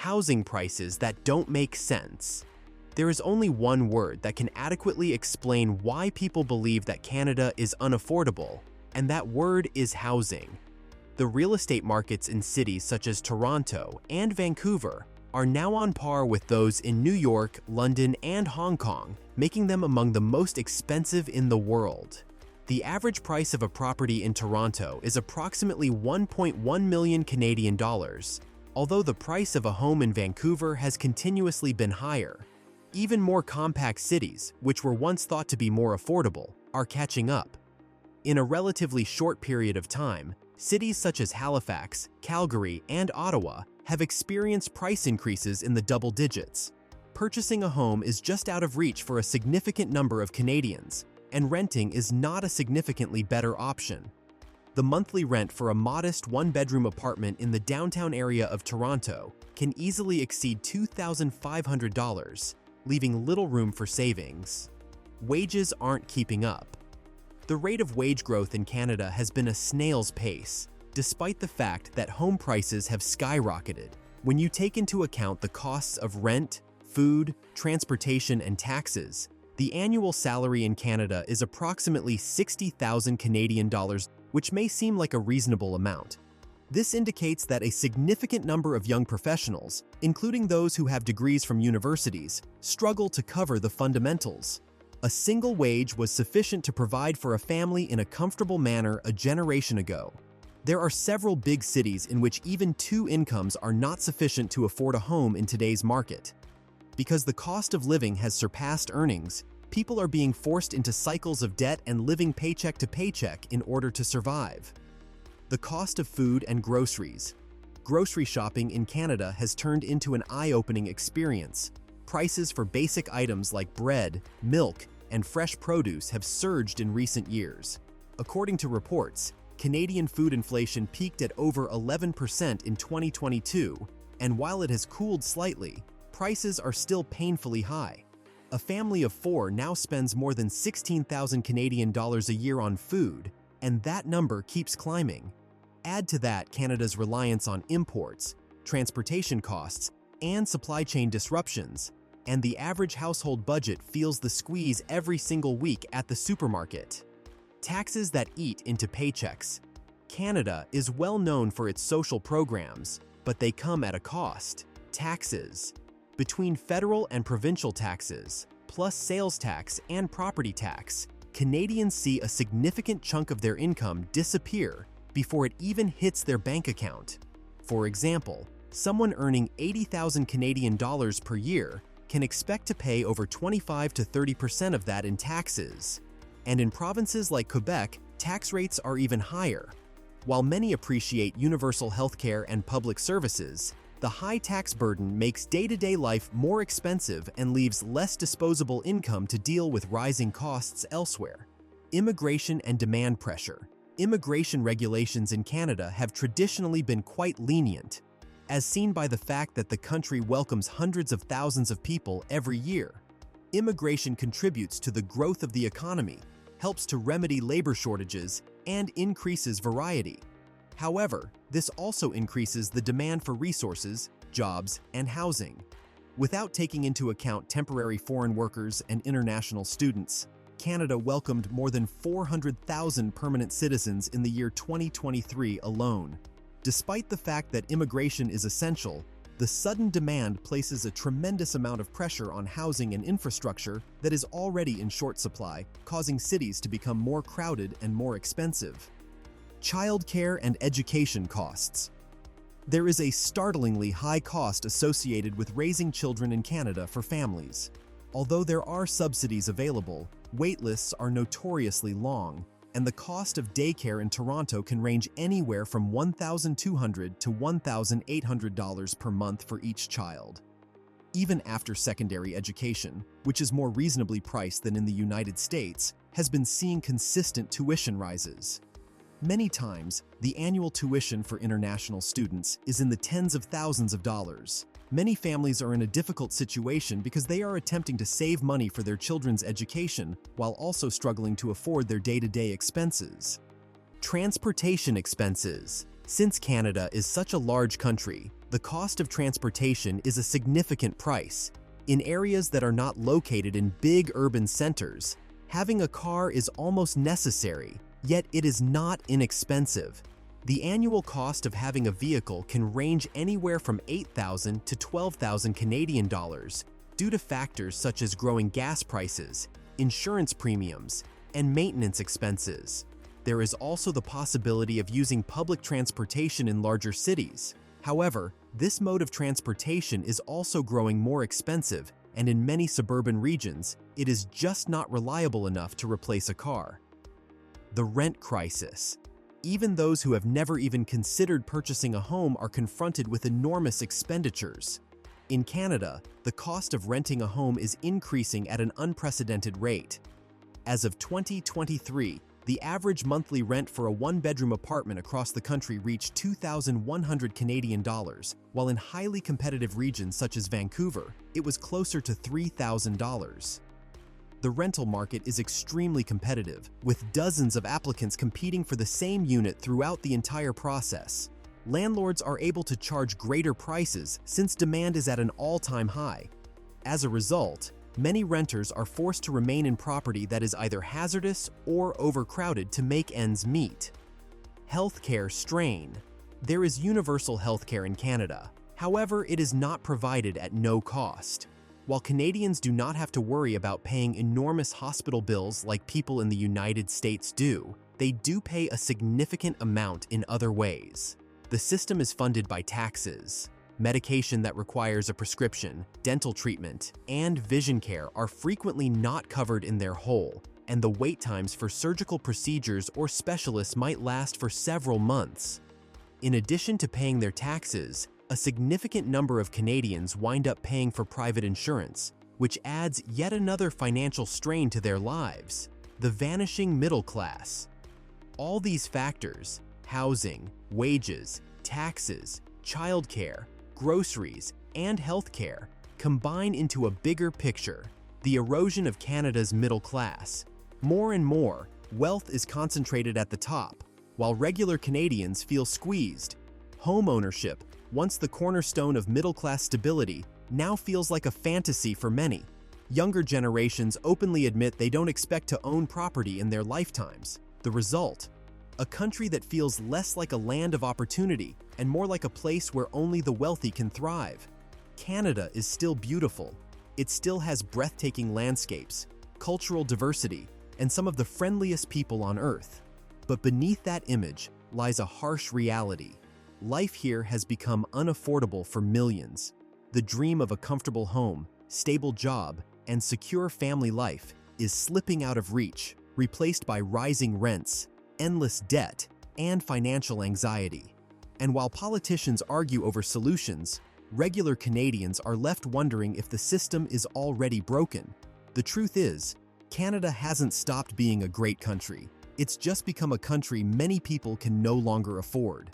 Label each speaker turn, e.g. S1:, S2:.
S1: housing prices that don't make sense. There is only one word that can adequately explain why people believe that Canada is unaffordable, and that word is housing. The real estate markets in cities such as Toronto and Vancouver are now on par with those in New York, London, and Hong Kong, making them among the most expensive in the world. The average price of a property in Toronto is approximately 1.1 million Canadian dollars, although the price of a home in Vancouver has continuously been higher. Even more compact cities, which were once thought to be more affordable, are catching up. In a relatively short period of time, cities such as Halifax, Calgary, and Ottawa have experienced price increases in the double digits. Purchasing a home is just out of reach for a significant number of Canadians, and renting is not a significantly better option. The monthly rent for a modest one-bedroom apartment in the downtown area of Toronto can easily exceed $2,500, leaving little room for savings. Wages aren't keeping up. The rate of wage growth in Canada has been a snail's pace, despite the fact that home prices have skyrocketed. When you take into account the costs of rent, food, transportation, and taxes, the annual salary in Canada is approximately 60,000 Canadian dollars, which may seem like a reasonable amount. This indicates that a significant number of young professionals, including those who have degrees from universities, struggle to cover the fundamentals. A single wage was sufficient to provide for a family in a comfortable manner a generation ago. There are several big cities in which even two incomes are not sufficient to afford a home in today's market. Because the cost of living has surpassed earnings, people are being forced into cycles of debt and living paycheck to paycheck in order to survive. The cost of food and groceries. Grocery shopping in Canada has turned into an eye-opening experience. Prices for basic items like bread, milk, and fresh produce have surged in recent years. According to reports, Canadian food inflation peaked at over 11% in 2022, and while it has cooled slightly, prices are still painfully high. A family of four now spends more than 16,000 Canadian dollars a year on food, and that number keeps climbing. Add to that Canada's reliance on imports, transportation costs, and supply chain disruptions, and the average household budget feels the squeeze every single week at the supermarket. Taxes that eat into paychecks. Canada is well known for its social programs, but they come at a cost. Taxes. Between federal and provincial taxes, plus sales tax and property tax, Canadians see a significant chunk of their income disappear before it even hits their bank account. For example, someone earning 80,000 Canadian dollars per year can expect to pay over 25 to 30% of that in taxes. And in provinces like Quebec, tax rates are even higher. While many appreciate universal healthcare and public services, the high tax burden makes day-to-day life more expensive and leaves less disposable income to deal with rising costs elsewhere. Immigration and demand pressure. Immigration regulations in Canada have traditionally been quite lenient, as seen by the fact that the country welcomes hundreds of thousands of people every year. Immigration contributes to the growth of the economy, helps to remedy labor shortages, and increases variety. However, this also increases the demand for resources, jobs, and housing. Without taking into account temporary foreign workers and international students, Canada welcomed more than 400,000 permanent citizens in the year 2023 alone. Despite the fact that immigration is essential, the sudden demand places a tremendous amount of pressure on housing and infrastructure that is already in short supply, causing cities to become more crowded and more expensive. Childcare and education costs. There is a startlingly high cost associated with raising children in Canada for families. Although there are subsidies available, waitlists are notoriously long, and the cost of daycare in Toronto can range anywhere from $1,200 to $1,800 per month for each child. Even after secondary education, which is more reasonably priced than in the United States, has been seeing consistent tuition rises. Many times, the annual tuition for international students is in the tens of thousands of dollars. Many families are in a difficult situation because they are attempting to save money for their children's education while also struggling to afford their day-to-day expenses. Transportation expenses. Since Canada is such a large country, the cost of transportation is a significant price. In areas that are not located in big urban centers, having a car is almost necessary, yet it is not inexpensive. The annual cost of having a vehicle can range anywhere from 8,000 to 12,000 Canadian dollars due to factors such as growing gas prices, insurance premiums, and maintenance expenses. There is also the possibility of using public transportation in larger cities. However, this mode of transportation is also growing more expensive, and in many suburban regions, it is just not reliable enough to replace a car. The rent crisis. Even those who have never even considered purchasing a home are confronted with enormous expenditures. In Canada, the cost of renting a home is increasing at an unprecedented rate. As of 2023, the average monthly rent for a one-bedroom apartment across the country reached 2,100 Canadian dollars, while in highly competitive regions such as Vancouver, it was closer to $3,000. The rental market is extremely competitive, with dozens of applicants competing for the same unit throughout the entire process. Landlords are able to charge greater prices since demand is at an all-time high. As a result, many renters are forced to remain in property that is either hazardous or overcrowded to make ends meet. Healthcare strain. There is universal healthcare in Canada. However, it is not provided at no cost. While Canadians do not have to worry about paying enormous hospital bills like people in the United States do, they do pay a significant amount in other ways. The system is funded by taxes. Medication that requires a prescription, dental treatment, and vision care are frequently not covered in their whole, and the wait times for surgical procedures or specialists might last for several months. In addition to paying their taxes, a significant number of Canadians wind up paying for private insurance, which adds yet another financial strain to their lives. The vanishing middle class. All these factors, housing, wages, taxes, childcare, groceries, and healthcare, combine into a bigger picture, the erosion of Canada's middle class. More and more, wealth is concentrated at the top, while regular Canadians feel squeezed. Home ownership, once the cornerstone of middle-class stability, now feels like a fantasy for many. Younger generations openly admit they don't expect to own property in their lifetimes. The result? A country that feels less like a land of opportunity and more like a place where only the wealthy can thrive. Canada is still beautiful. It still has breathtaking landscapes, cultural diversity, and some of the friendliest people on Earth. But beneath that image lies a harsh reality. Life here has become unaffordable for millions. The dream of a comfortable home, stable job, and secure family life is slipping out of reach, replaced by rising rents, endless debt, and financial anxiety. And while politicians argue over solutions, regular Canadians are left wondering if the system is already broken. The truth is, Canada hasn't stopped being a great country. It's just become a country many people can no longer afford.